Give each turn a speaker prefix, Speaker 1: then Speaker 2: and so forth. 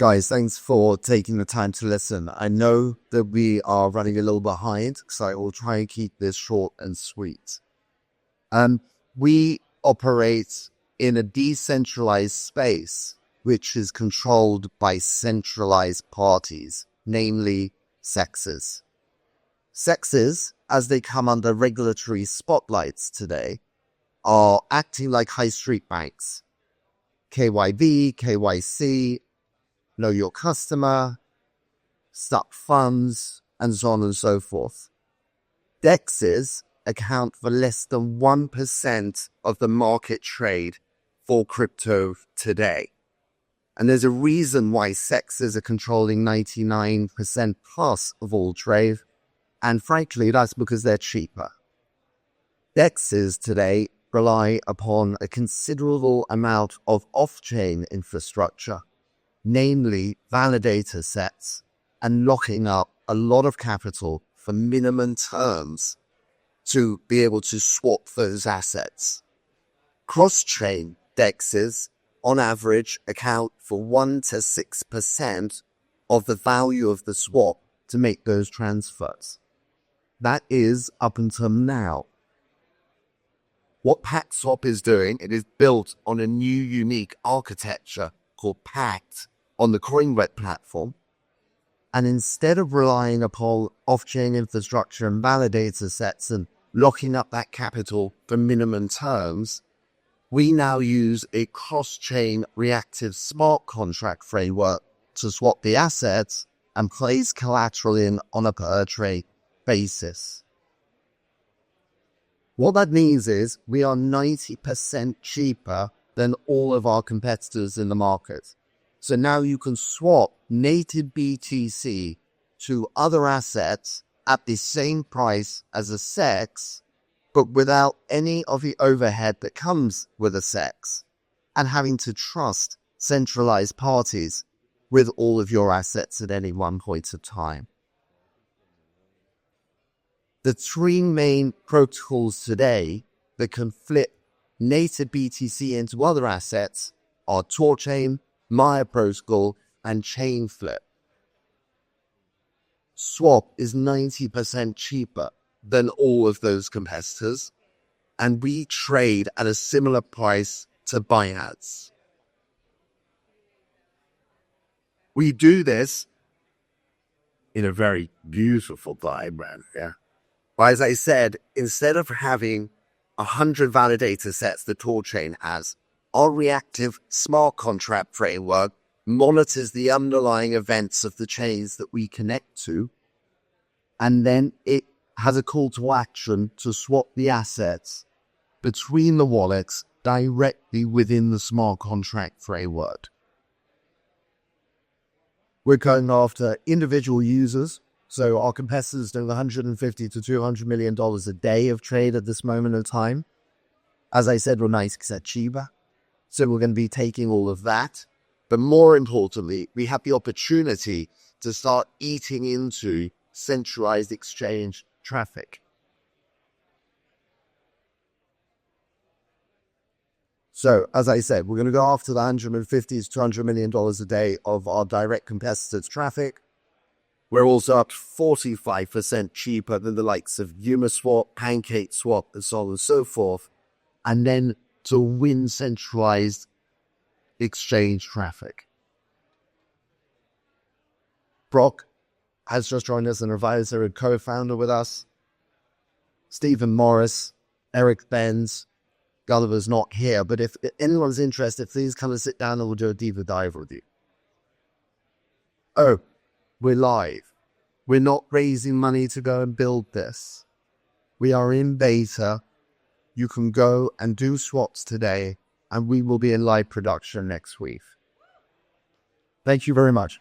Speaker 1: Guys, thanks for taking the time to listen. I know that we are running a little behind, so I will try and keep this short and sweet. We operate in a decentralized space, which is controlled by centralized parties, namely SECs. SECs, as they come under regulatory spotlights today, are acting like high street banks. KYB, KYC, know your customer, stuck funds, and so on and so forth. DEXs account for less than 1% of the market trade for crypto today. And there's a reason why SECs are controlling 99% plus of all trade. And frankly, that's because they're cheaper. DEXs today rely upon a considerable amount of off-chain infrastructure, namely validator sets, and locking up a lot of capital for minimum terms to be able to swap those assets. Cross-chain DEXs, on average, account for 1 to 6% of the value of the swap to make those transfers. That is up until now. What Pact Swap is doing, it is built on a new unique architecture called Pact on the CoinWeb platform. And instead of relying upon off-chain infrastructure and validator sets and locking up that capital for minimum terms, we now use a cross-chain reactive smart contract framework to swap the assets and place collateral in on a per-trade basis. What that means is we are 90% cheaper than all of our competitors in the market. So now you can swap native BTC to other assets at the same price as a SEX, but without any of the overhead that comes with a SEX, and having to trust centralized parties with all of your assets at any one point of time. The three main protocols today that can flip native BTC into other assets are TORChain, Maya Protocol, and Chainflip. Swap is 90% cheaper than all of those competitors, and we trade at a similar price to buyouts. We do this in a very beautiful diagram here. But as I said, instead of having 100 validator sets that TORChain has, our reactive smart contract framework monitors the underlying events of the chains that we connect to, and then it has a call to action to swap the assets between the wallets directly within the smart contract framework. We're going after individual users. So our competitors do $150 to $200 million a day of trade at this moment in time. As I said, we're 90% cheaper. So we're going to be taking all of that. But more importantly, we have the opportunity to start eating into centralized exchange traffic. So, as I said, we're going to go after the $150 to $200 million a day of our direct competitors' traffic. We're also up 45% cheaper than the likes of Uniswap, PancakeSwap, and so on and so forth. And then to win centralized exchange traffic. Brock has just joined us, an advisor and co-founder with us. Stephen Morris, Eric Benz, Gulliver's not here, but if anyone's interested, please come and sit down and we'll do a deeper dive with you. Oh, we're live. We're not raising money to go and build this. We are in beta. You can go and do swaps today, and we will be in live production next week. Thank you very much.